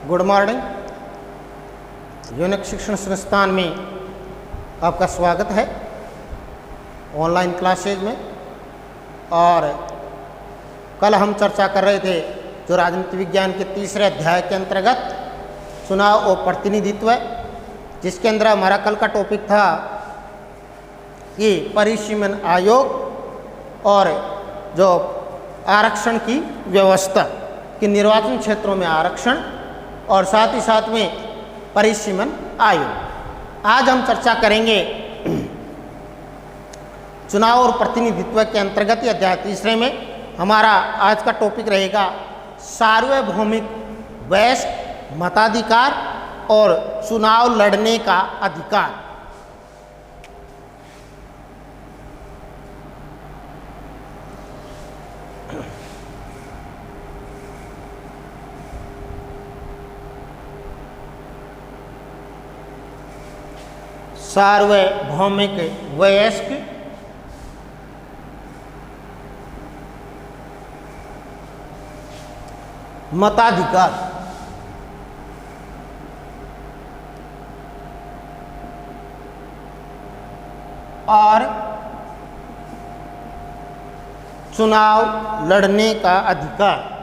Good morning. Unique शिक्षण संस्थान में आपका स्वागत है ऑनलाइन क्लासेज में। और कल हम चर्चा कर रहे थे जो राजनीति विज्ञान के तीसरे अध्याय के अंतर्गत चुनाव और प्रतिनिधित्व, जिसके अंदर हमारा कल का टॉपिक था कि परिसीमन आयोग और जो आरक्षण की व्यवस्था कि निर्वाचन क्षेत्रों में आरक्षण और साथ ही साथ में परिसीमन आयोग। आज हम चर्चा करेंगे चुनाव और प्रतिनिधित्व के अंतर्गत ये अध्याय तीसरे में हमारा आज का टॉपिक रहेगा सार्वभौमिक वयस्क मताधिकार और चुनाव लड़ने का अधिकार। सार्वभौमिक वयस्क मताधिकार और चुनाव लड़ने का अधिकार।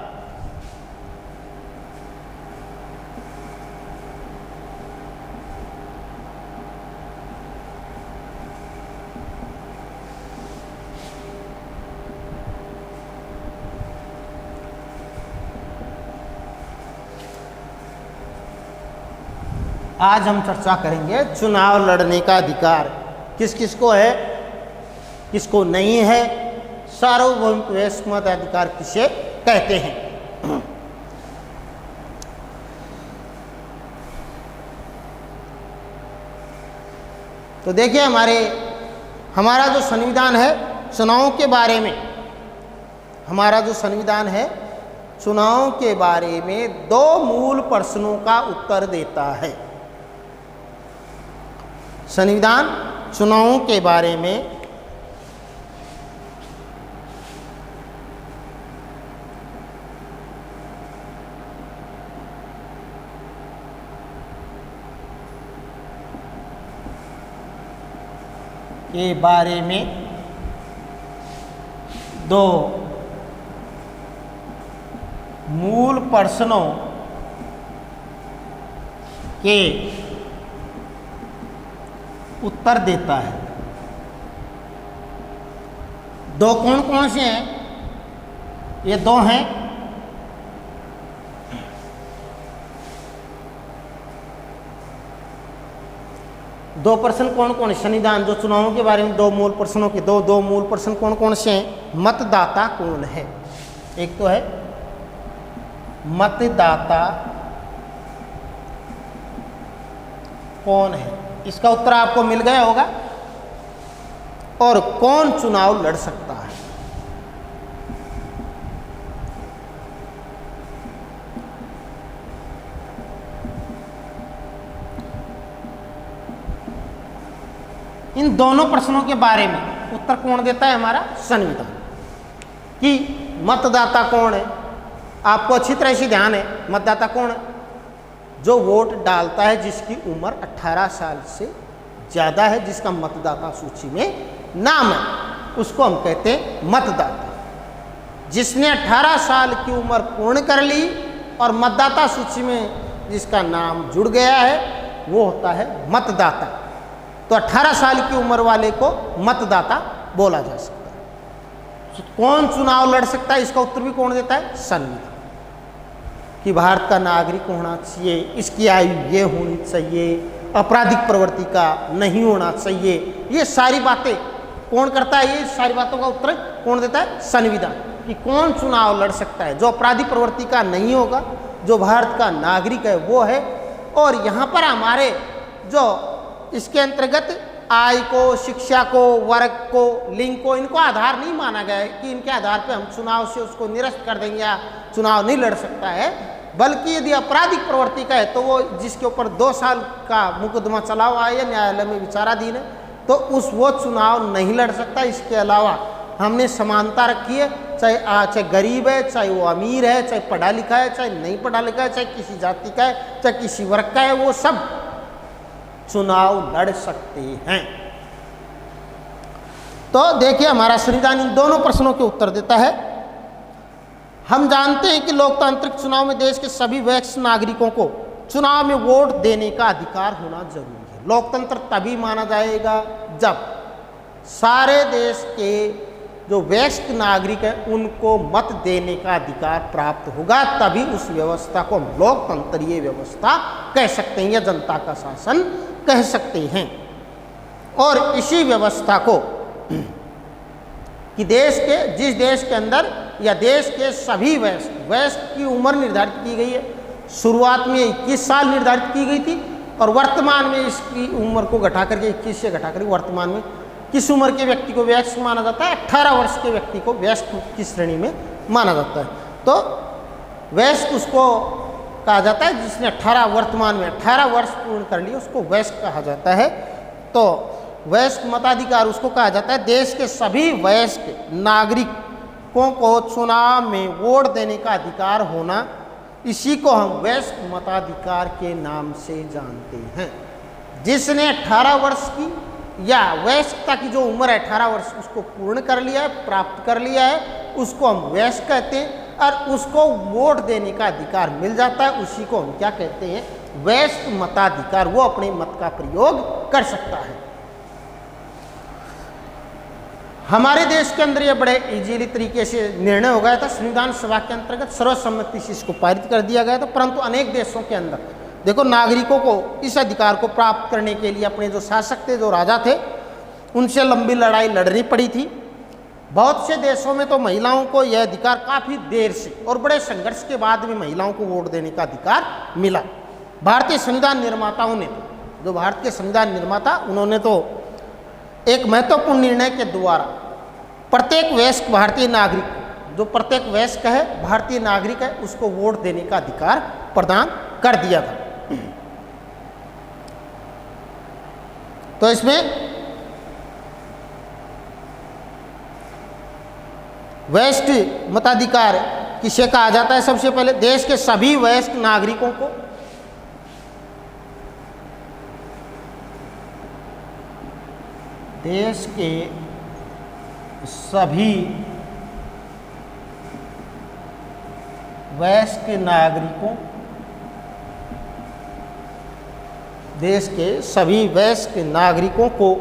आज हम चर्चा करेंगे चुनाव लड़ने का अधिकार किस किस को है, किसको नहीं है, सार्वभौमिक वयस्क मताधिकार किसे कहते हैं। तो देखिए हमारा जो संविधान है चुनावों के बारे में, हमारा जो संविधान है चुनावों के बारे में दो मूल प्रश्नों का उत्तर देता है। संविधान चुनावों के बारे में दो मूल प्रश्नों के उत्तर देता है। दो कौन कौन से हैं? ये दो हैं दो प्रश्न कौन कौन है? संविधान जो चुनावों के बारे में दो मूल प्रश्नों के दो मूल प्रश्न कौन कौन से हैं? मतदाता कौन है? एक तो है मतदाता कौन है, इसका उत्तर आपको मिल गया होगा। और कौन चुनाव लड़ सकता है? इन दोनों प्रश्नों के बारे में उत्तर कौन देता है? हमारा संविधान। कि मतदाता कौन है, आपको अच्छी तरह से ध्यान है। मतदाता कौन है? जो वोट डालता है जिसकी उम्र 18 साल से ज़्यादा है, जिसका मतदाता सूची में नाम है, उसको हम कहते हैं मतदाता। जिसने 18 साल की उम्र पूर्ण कर ली और मतदाता सूची में जिसका नाम जुड़ गया है वो होता है मतदाता। तो 18 साल की उम्र वाले को मतदाता बोला जा सकता है। तो कौन चुनाव लड़ सकता है, इसका उत्तर भी कौन देता है? संविधान। कि भारत का नागरिक होना चाहिए, इसकी आयु ये होनी चाहिए, आपराधिक प्रवृत्ति का नहीं होना चाहिए, ये सारी बातें कौन करता है? ये सारी बातों का उत्तर कौन देता है? संविधान। कि कौन चुनाव लड़ सकता है, जो आपराधिक प्रवृत्ति का नहीं होगा, जो भारत का नागरिक है वो है। और यहाँ पर हमारे जो इसके अंतर्गत आय को, शिक्षा को, वर्ग को, लिंग को, इनको आधार नहीं माना गया है कि इनके आधार पर हम चुनाव से उसको निरस्त कर देंगे या चुनाव नहीं लड़ सकता है। बल्कि यदि आपराधिक प्रवृत्ति का है तो वो जिसके ऊपर 2 साल का मुकदमा चला हुआ है या न्यायालय में विचाराधीन है तो वो चुनाव नहीं लड़ सकता। इसके अलावा हमने समानता रखी है, चाहे गरीब है, चाहे वो अमीर है, चाहे पढ़ा लिखा है, चाहे नहीं पढ़ा लिखा है, चाहे किसी जाति का है, चाहे किसी वर्ग का है, वो सब चुनाव लड़ सकते हैं। तो देखिए हमारा संविधान इन दोनों प्रश्नों के उत्तर देता है। हम जानते हैं कि लोकतांत्रिक चुनाव में देश के सभी वयस्क नागरिकों को चुनाव में वोट देने का अधिकार होना जरूरी है। लोकतंत्र तभी माना जाएगा जब सारे देश के जो वयस्क नागरिक हैं उनको मत देने का अधिकार प्राप्त होगा, तभी उस व्यवस्था को हम लोकतंत्रीय व्यवस्था कह सकते हैं या जनता का शासन कह सकते हैं। और इसी व्यवस्था को कि जिस देश के अंदर या देश के सभी वयस्क की उम्र निर्धारित की गई है। शुरुआत में 21 साल निर्धारित की गई थी और वर्तमान में इसकी उम्र को घटा करके 21 से घटा करके वर्तमान में किस उम्र के व्यक्ति को वयस्क माना जाता है? 18 वर्ष के व्यक्ति को वयस्क की श्रेणी में माना जाता है। तो वयस्क उसको कहा जाता है जिसने वर्तमान में 18 वर्ष पूर्ण कर लिए, उसको वयस्क कहा जाता है। तो वयस्क मताधिकार उसको कहा जाता है। देश के सभी वयस्क नागरिकों को चुनाव में वोट देने का अधिकार होना, इसी को हम वयस्क मताधिकार के नाम से जानते हैं। जिसने 18 वर्ष की या वयस्कता की जो उम्र है 18 वर्ष उसको पूर्ण कर लिया है, प्राप्त कर लिया है, उसको हम वयस्क कहते हैं और उसको वोट देने का अधिकार मिल जाता है, उसी को हम क्या कहते हैं? वयस्क मताधिकार। वो अपने मत का प्रयोग कर सकता है। हमारे देश के अंदर ये बड़े इजीली तरीके से निर्णय हो गया था। संविधान सभा के अंतर्गत सर्वसम्मति से इसको पारित कर दिया गया था। परंतु अनेक देशों के अंदर देखो नागरिकों को इस अधिकार को प्राप्त करने के लिए अपने जो शासक थे, जो राजा थे, उनसे लंबी लड़ाई लड़नी पड़ी थी। बहुत से देशों में तो महिलाओं को यह अधिकार काफ़ी देर से और बड़े संघर्ष के बाद भी महिलाओं को वोट देने का अधिकार मिला। भारतीय संविधान निर्माताओं ने, जो भारत के संविधान निर्माता, उन्होंने तो एक महत्वपूर्ण निर्णय के द्वारा प्रत्येक वयस्क भारतीय नागरिक, जो प्रत्येक वयस्क है भारतीय नागरिक है, उसको वोट देने का अधिकार प्रदान कर दिया था। तो इसमें वयस्क मताधिकार किसे कहा जाता है? सबसे पहले देश के सभी वयस्क नागरिकों को देश के सभी वयस्क नागरिकों देश के सभी वयस्क नागरिकों को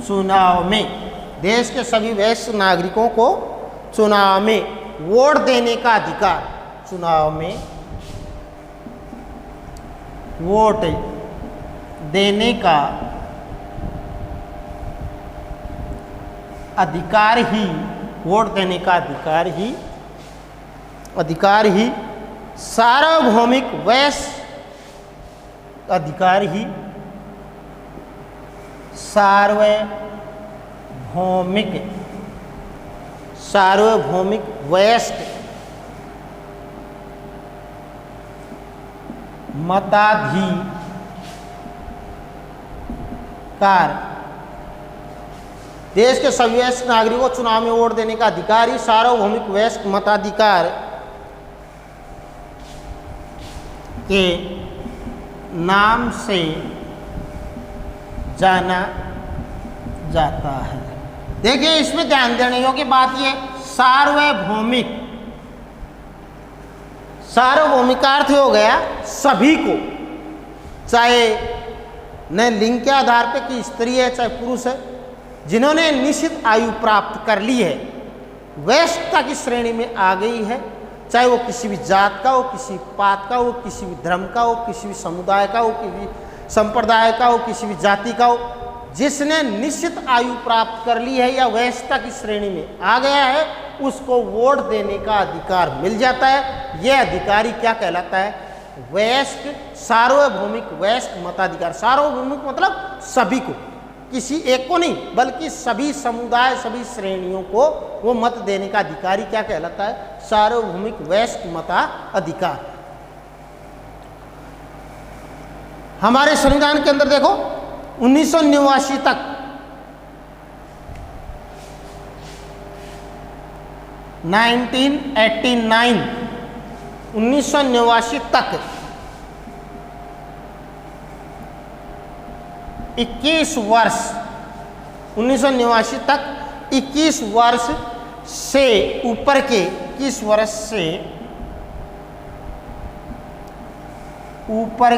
चुनाव में, देश के सभी वयस्क नागरिकों को चुनाव में वोट देने का अधिकार, चुनाव में वोट देने का अधिकार ही, वोट देने का अधिकार ही सार्वभौमिक वयस्क अधिकार ही सार्वभौमिक वयस्क मताधिकार, देश के सभी वयस्क नागरिकों को चुनाव में वोट देने का अधिकार ही सार्वभौमिक वयस्क मताधिकार के नाम से जाना जाता है। देखिए इसमें ध्यान देने योग्य बात ये, सार्वभौमिक अर्थ हो गया सभी को, चाहे न लिंग के आधार पे कि स्त्री है चाहे पुरुष है, जिन्होंने निश्चित आयु प्राप्त कर ली है, वयस्कता की श्रेणी में आ गई है, चाहे वो किसी भी जात का हो, किसी पात का हो, किसी भी धर्म का हो, किसी भी समुदाय का हो, किसी संप्रदाय का हो, किसी भी जाति का हो, जिसने निश्चित आयु प्राप्त कर ली है या वयस्कता की श्रेणी में आ गया है, उसको वोट देने का अधिकार मिल जाता है। यह अधिकारी क्या कहलाता है? वयस्क, सार्वभौमिक वयस्क मताधिकार। सार्वभौमिक मतलब सभी को, किसी एक को नहीं बल्कि सभी समुदाय, सभी श्रेणियों को वो मत देने का अधिकारी क्या कहलाता है? सार्वभौमिक वयस्क मताधिकार। हमारे संविधान के अंदर देखो 1989 तक 1989 तक 21 वर्ष 1989 तक 21 वर्ष से ऊपर के 21 वर्ष से ऊपर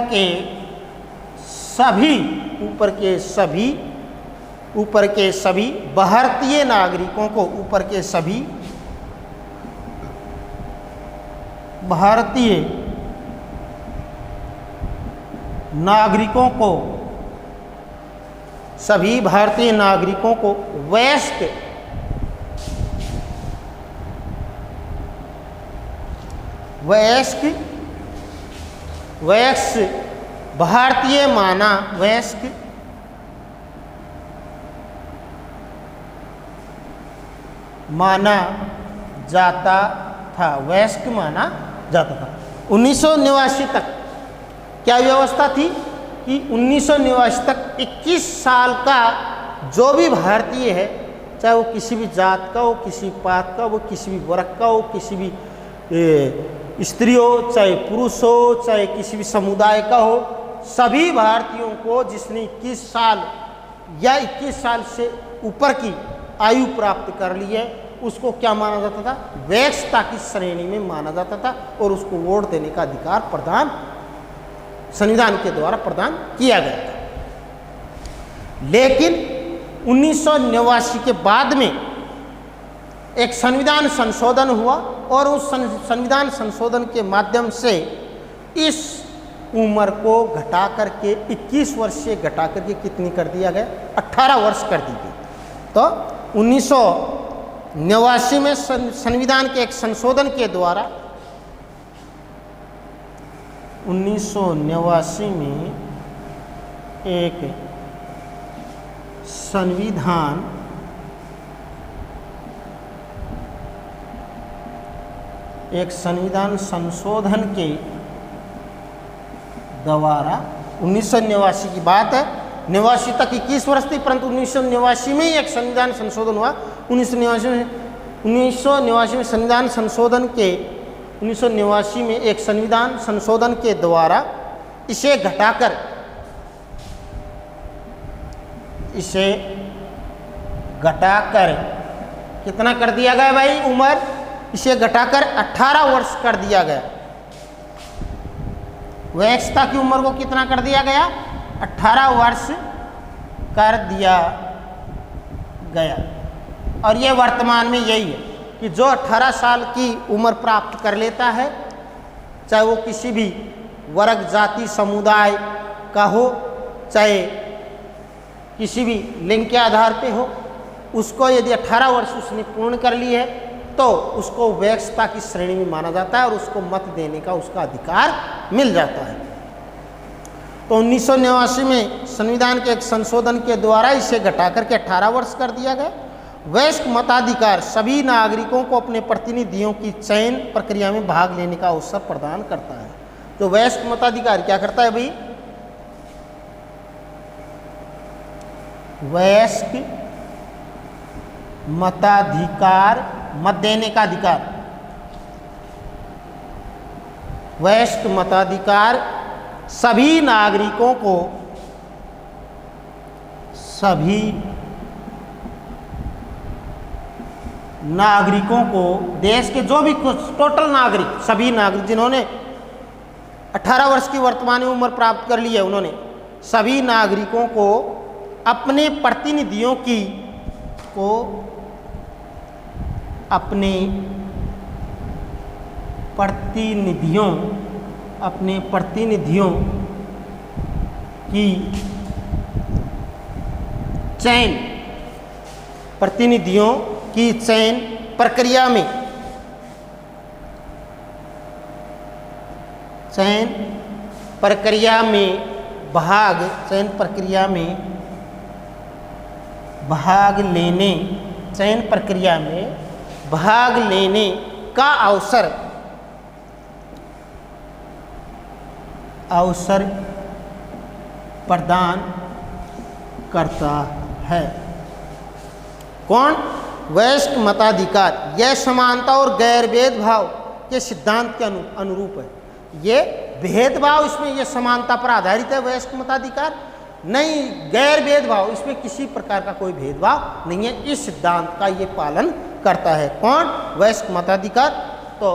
के सभी भारतीय नागरिकों को भारतीय नागरिकों को वयस्क भारतीय माना जाता था, वयस्क माना जाता था। 1989 तक क्या व्यवस्था थी कि 1989 तक 21 साल का जो भी भारतीय है, चाहे वो किसी भी जात का हो, किसी पात का, वो किसी भी वर्ग का हो, किसी भी स्त्री हो, चाहे पुरुष हो, चाहे किसी भी समुदाय का हो, सभी भारतीयों को जिसने 21 साल या 21 साल से ऊपर की आयु प्राप्त कर ली है, उसको क्या माना जाता था? वयस्कता की श्रेणी में माना जाता था और उसको वोट देने का अधिकार प्रदान संविधान के द्वारा प्रदान किया गया था। लेकिन 1989 के बाद में एक संविधान संशोधन हुआ और उस संविधान संशोधन के माध्यम से इस उम्र को घटा करके 21 वर्ष से घटा करके कितनी कर दिया गया? 18 वर्ष कर दी गई। तो 1989 में संविधान के एक संशोधन के द्वारा 1989 में एक संविधान संशोधन के द्वारा 1989 की बात है, 89 तक 21 वर्ष थी, परंतु 1989 में ही एक संविधान संशोधन हुआ। 1989 में संविधान संशोधन के 1989 में एक संविधान संशोधन के द्वारा इसे घटाकर कितना कर दिया गया भाई? उम्र इसे घटाकर 18 वर्ष कर दिया गया। वयस्कता की उम्र को कितना कर दिया गया? 18 वर्ष कर दिया गया। और ये वर्तमान में यही है कि जो 18 साल की उम्र प्राप्त कर लेता है, चाहे वो किसी भी वर्ग, जाति, समुदाय का हो, चाहे किसी भी लिंग के आधार पे हो, उसको यदि 18 वर्ष उसने पूर्ण कर ली है तो उसको वयस्कता की श्रेणी में माना जाता है और उसको मत देने का उसका अधिकार मिल जाता है। तो 1989 में संविधान के एक संशोधन के द्वारा इसे घटाकर के 18 वर्ष कर दिया गया। वयस्क मताधिकार सभी नागरिकों को अपने प्रतिनिधियों की चयन प्रक्रिया में भाग लेने का अवसर प्रदान करता है। तो वयस्क मताधिकार क्या करता है भाई? वयस्क मताधिकार, मत देने का अधिकार। वयस्क मताधिकार सभी नागरिकों को देश के जो भी टोटल नागरिक, सभी नागरिक जिन्होंने 18 वर्ष की वर्तमान उम्र प्राप्त कर ली है, उन्होंने सभी नागरिकों को अपने प्रतिनिधियों की चयन प्रक्रिया में भाग लेने का अवसर प्रदान करता है। कौन? वयस्क मताधिकार। यह समानता और गैर भेदभाव के सिद्धांत के अनुरूप है। ये भेदभाव, इसमें ये समानता पर आधारित है वयस्क मताधिकार, नहीं गैर भेदभाव, इसमें किसी प्रकार का कोई भेदभाव नहीं है। इस सिद्धांत का ये पालन करता है। कौन? वयस्क मताधिकार। तो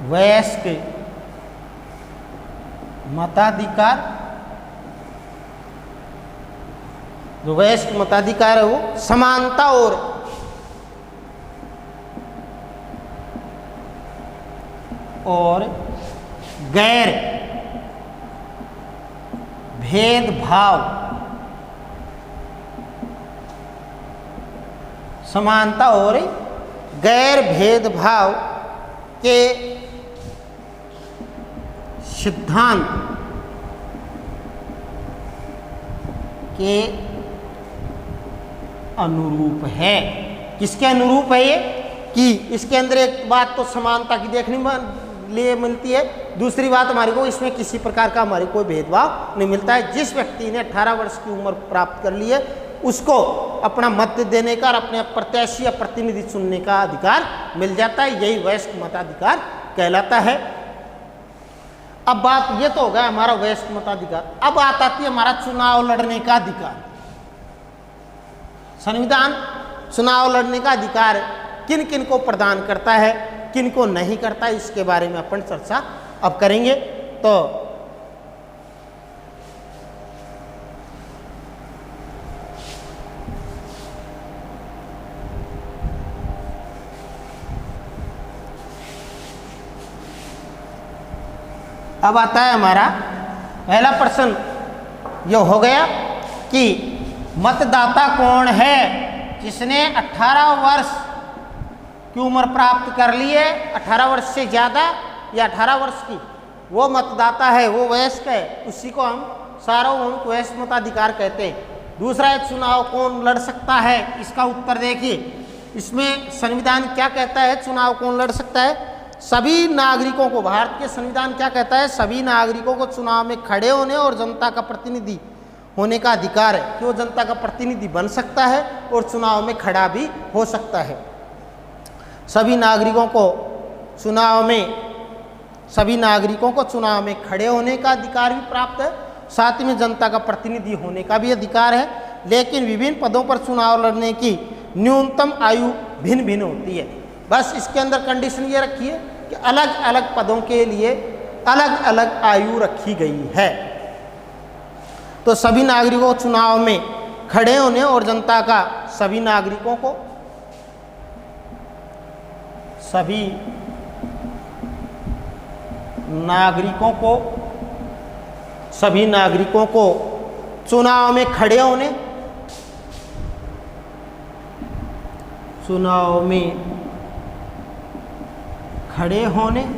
वयस्क मताधिकार, जो वयस्क मताधिकार है वो समानता और गैर भेदभाव, समानता और गैर भेदभाव के सिद्धांत के अनुरूप है। किसके अनुरूप है ये? कि इसके अंदर एक बात तो समानता की देखने लिए मिलती है, दूसरी बात हमारे को इसमें किसी प्रकार का हमारे कोई भेदभाव नहीं मिलता है। जिस व्यक्ति ने 18 वर्ष की उम्र प्राप्त कर ली है उसको अपना मत देने का और अपने प्रत्याशी या प्रतिनिधि चुनने का अधिकार मिल जाता है। यही वयस्क मताधिकार कहलाता है। अब बात ये तो हो गया हमारा वयस्क मताधिकार। अब आता है हमारा चुनाव लड़ने का अधिकार। संविधान चुनाव लड़ने का अधिकार किन किन को प्रदान करता है, किन को नहीं करता है, इसके बारे में अपन चर्चा अब करेंगे। तो अब आता है हमारा पहला प्रश्न। यह हो गया कि मतदाता कौन है? जिसने 18 वर्ष की उम्र प्राप्त कर ली है, 18 वर्ष से ज़्यादा या 18 वर्ष की, वो मतदाता है, वो वयस्क है, उसी को हम सार्वभौमिक वयस्क मताधिकार कहते हैं। दूसरा है चुनाव कौन लड़ सकता है? इसका उत्तर देखिए, इसमें संविधान क्या कहता है चुनाव कौन लड़ सकता है? सभी नागरिकों को, भारत के संविधान क्या कहता है? सभी नागरिकों को चुनाव में खड़े होने और जनता का प्रतिनिधि होने का अधिकार है कि वो जनता का प्रतिनिधि बन सकता है और चुनाव में खड़ा भी हो सकता है। सभी नागरिकों को चुनाव में खड़े होने का अधिकार भी प्राप्त है, साथ ही में जनता का प्रतिनिधि होने का भी अधिकार है। लेकिन विभिन्न पदों पर चुनाव लड़ने की न्यूनतम आयु भिन्न भिन्न होती है। बस इसके अंदर कंडीशन ये रखी है कि अलग अलग पदों के लिए अलग अलग आयु रखी गई है। तो सभी नागरिकों को चुनाव में खड़े होने और जनता का सभी नागरिकों को चुनाव में खड़े होने, चुनाव में खड़े होने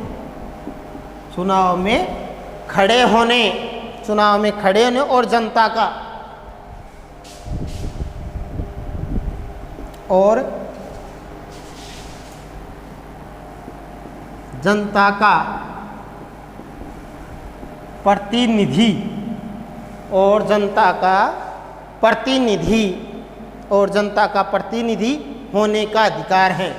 और जनता का प्रतिनिधि होने का अधिकार है।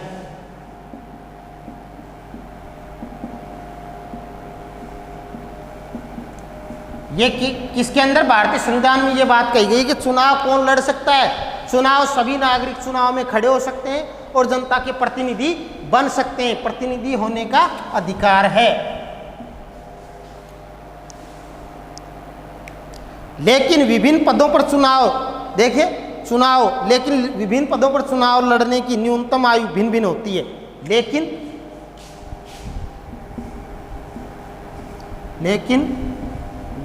ये किसके अंदर? भारतीय संविधान में ये बात कही गई कि चुनाव कौन लड़ सकता है? चुनाव सभी नागरिक चुनाव में खड़े हो सकते हैं और जनता के प्रतिनिधि बन सकते हैं, प्रतिनिधि होने का अधिकार है। लेकिन विभिन्न पदों पर चुनाव लड़ने की न्यूनतम आयु भिन्न भिन्न होती है। लेकिन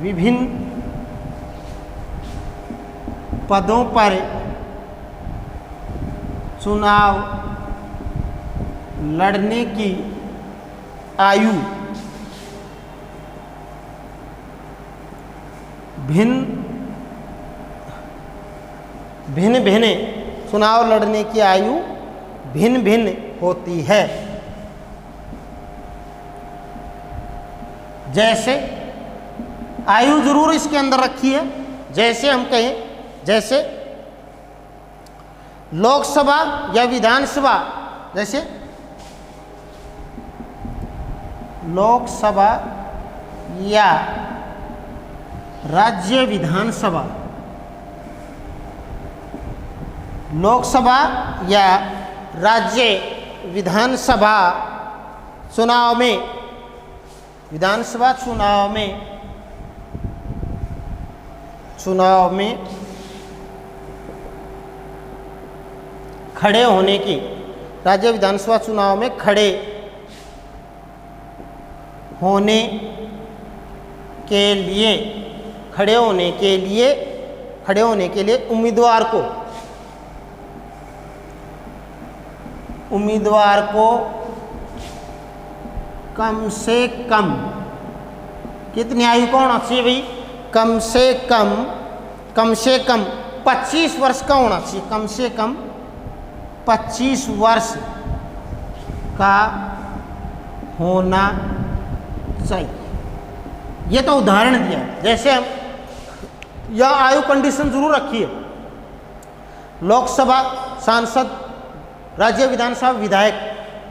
विभिन्न पदों पर चुनाव लड़ने की आयु भिन्न भिन्न चुनाव लड़ने की आयु भिन्न भिन्न होती है। जैसे आयु जरूर इसके अंदर रखी है, जैसे हम कहें, जैसे लोकसभा या विधानसभा, जैसे लोकसभा या राज्य विधानसभा, लोकसभा या राज्य विधानसभा चुनाव में, विधानसभा चुनाव में खड़े होने की, राज्य विधानसभा चुनाव में खड़े होने के लिए उम्मीदवार को कम से कम कितनी आयु का होना चाहिए भाई? कम से कम 25 वर्ष का होना चाहिए, कम से कम 25 वर्ष का होना चाहिए। ये तो उदाहरण दिया है। जैसे हम यह आयु कंडीशन जरूर रखी है, लोकसभा सांसद, राज्य विधानसभा विधायक,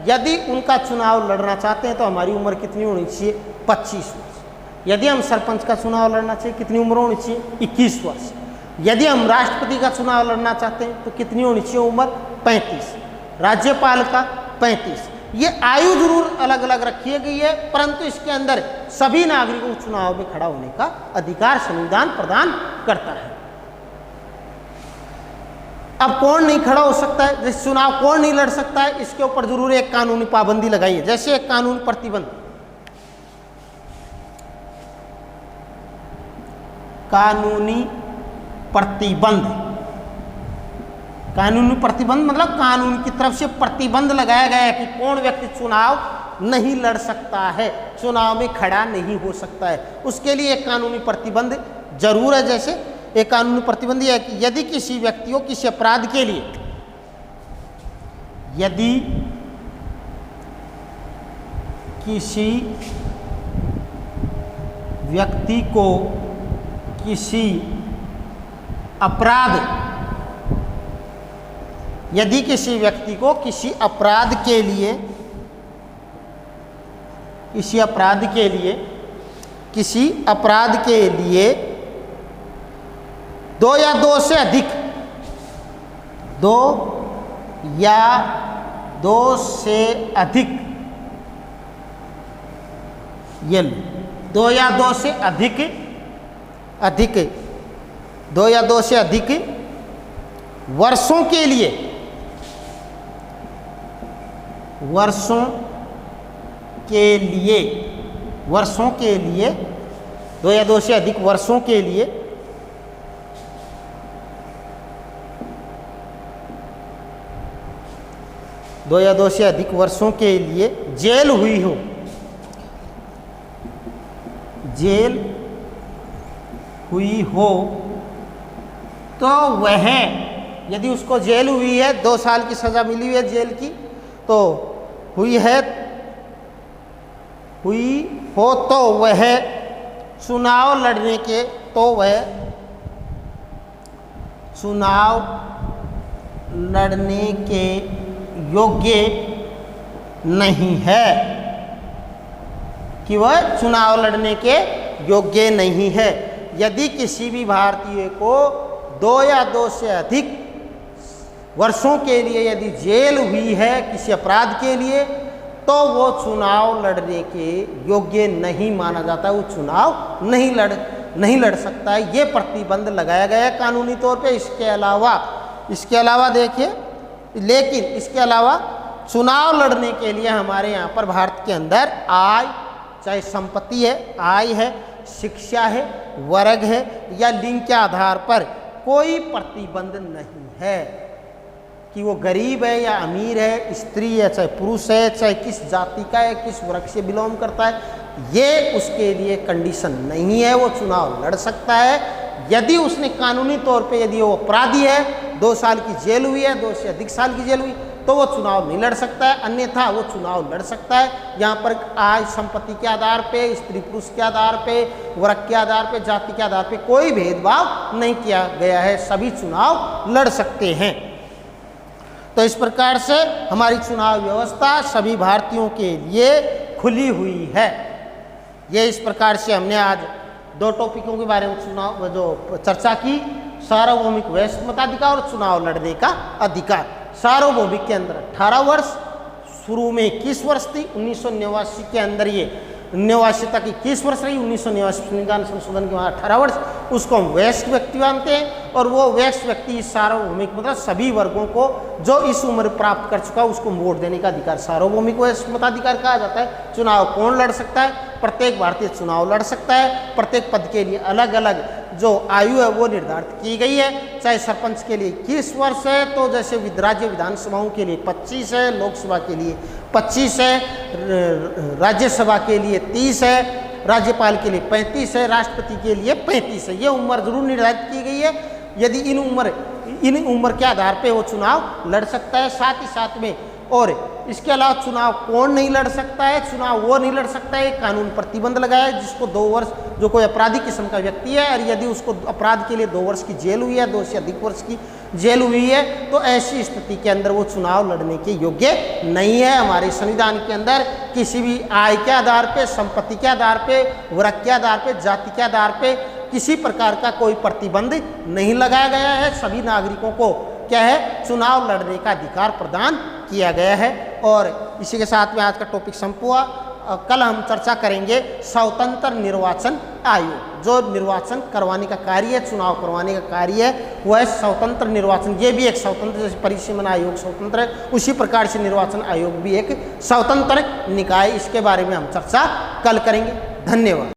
यदि उनका चुनाव लड़ना चाहते हैं तो हमारी उम्र कितनी होनी चाहिए? 25 वर्ष। यदि हम सरपंच का चुनाव लड़ना चाहिए, कितनी उम्र होनी चाहिए? 21 वर्ष। यदि हम राष्ट्रपति का चुनाव लड़ना चाहते हैं तो कितनी होनी चाहिए उम्र? 35। राज्यपाल का 35। ये आयु जरूर अलग अलग रखी गई है, परंतु इसके अंदर सभी नागरिकों को चुनाव में खड़ा होने का अधिकार संविधान प्रदान करता है। अब कौन नहीं खड़ा हो सकता है, जैसे चुनाव कौन नहीं लड़ सकता है, इसके ऊपर जरूर एक कानूनी पाबंदी लगाई है। जैसे एक कानूनी प्रतिबंध, कानूनी प्रतिबंध मतलब कानून की तरफ से प्रतिबंध लगाया गया है कि कौन व्यक्ति चुनाव नहीं लड़ सकता है, चुनाव में खड़ा नहीं हो सकता है, उसके लिए एक कानूनी प्रतिबंध जरूर है। जैसे एक कानूनी प्रतिबंध है कि यदि किसी व्यक्ति को किसी अपराध के लिए, यदि किसी व्यक्ति को किसी अपराध, यदि किसी व्यक्ति को किसी अपराध के लिए, किसी अपराध के लिए 2 या 2 से अधिक, 2 या 2 से अधिक, ये 2 या 2 से अधिक 2 या 2 से अधिक वर्षों के लिए 2 या 2 से अधिक वर्षों के लिए जेल हुई हो तो वह, यदि उसको जेल हुई है, 2 साल की सजा मिली हुई है जेल की, तो हुई हो तो वह चुनाव लड़ने के योग्य नहीं है, कि वह चुनाव लड़ने के योग्य नहीं है। यदि किसी भी भारतीय को 2 या 2 से अधिक वर्षों के लिए यदि जेल हुई है किसी अपराध के लिए, तो वो चुनाव लड़ने के योग्य नहीं माना जाता, वो चुनाव नहीं लड़ सकता है। ये प्रतिबंध लगाया गया है कानूनी तौर पे। इसके अलावा देखिए, लेकिन इसके अलावा चुनाव लड़ने के लिए हमारे यहाँ पर भारत के अंदर आय, चाहे संपत्ति है, आय है, शिक्षा है, वर्ग है या लिंग के आधार पर कोई प्रतिबंध नहीं है कि वो गरीब है या अमीर है, स्त्री है चाहे पुरुष है, चाहे किस जाति का है, किस वर्ग से बिलोंग करता है, ये उसके लिए कंडीशन नहीं है, वो चुनाव लड़ सकता है यदि उसने कानूनी तौर पे, यदि वो अपराधी है, 2 साल की जेल हुई है, 2 से अधिक साल की जेल हुई, तो वो चुनाव नहीं लड़ सकता है, अन्यथा वो चुनाव लड़ सकता है। यहाँ पर आय संपत्ति के आधार पे, स्त्री पुरुष के आधार पे, वर्ग के आधार पे, जाति के आधार पे कोई भेदभाव नहीं किया गया है, सभी चुनाव लड़ सकते हैं। तो इस प्रकार से हमारी चुनाव व्यवस्था सभी भारतीयों के लिए खुली हुई है। ये इस प्रकार से हमने आज 2 टॉपिकों के बारे में चुनाव जो चर्चा की, सार्वभौमिक वयस्क मताधिकार और चुनाव लड़ने का अधिकार। सार्वभौमिक के अंदर 18 वर्ष, शुरू में 21 वर्ष थी, 1989 के अंदर ये 89 तक 21 वर्ष रही, 1989 संविधान संशोधन के बाद 18 वर्ष, उसको हम वयस्क व्यक्ति मानते हैं। और वो वयस्क व्यक्ति इस सार्वभौमिक मतलब सभी वर्गों को जो इस उम्र प्राप्त कर चुका उसको वोट देने का अधिकार सार्वभौमिक वयस्क मताधिकार कहा जाता है। चुनाव कौन लड़ सकता है? प्रत्येक भारतीय चुनाव लड़ सकता है। प्रत्येक पद के लिए अलग अलग जो आयु है वो निर्धारित की गई है। चाहे सरपंच के लिए 21 वर्ष है, तो जैसे राज्य विधानसभाओं के लिए 25 है, लोकसभा के लिए 25 है, राज्यसभा के लिए 30 है, राज्यपाल के लिए 35 है, राष्ट्रपति के लिए 35 है। ये उम्र जरूर निर्धारित की गई है। यदि इन उम्र के आधार पे वो चुनाव लड़ सकता है। साथ ही साथ में और इसके अलावा चुनाव कौन नहीं लड़ सकता है? चुनाव वो नहीं लड़ सकता है कानून प्रतिबंध लगाया है जिसको 2 वर्ष, जो कोई अपराधी किस्म का व्यक्ति है और यदि उसको अपराध के लिए 2 वर्ष की जेल हुई है, 2 से अधिक वर्ष की जेल हुई है, तो ऐसी स्थिति के अंदर वो चुनाव लड़ने के योग्य नहीं है। हमारे संविधान के अंदर किसी भी आय के आधार पे, संपत्ति के आधार पे, वर्ग के आधार पे, जाति के आधार पे किसी प्रकार का कोई प्रतिबंध नहीं लगाया गया है। सभी नागरिकों को क्या है? चुनाव लड़ने का अधिकार प्रदान किया गया है। और इसी के साथ में आज का टॉपिक संपन्न हुआ। कल हम चर्चा करेंगे स्वतंत्र निर्वाचन आयोग। जो निर्वाचन करवाने का कार्य है, चुनाव करवाने का कार्य है, वह है स्वतंत्र निर्वाचन। ये भी एक स्वतंत्र, जैसे परिसीमन आयोग स्वतंत्र है, उसी प्रकार से निर्वाचन आयोग भी एक स्वतंत्र निकाय। इसके बारे में हम चर्चा कल करेंगे। धन्यवाद।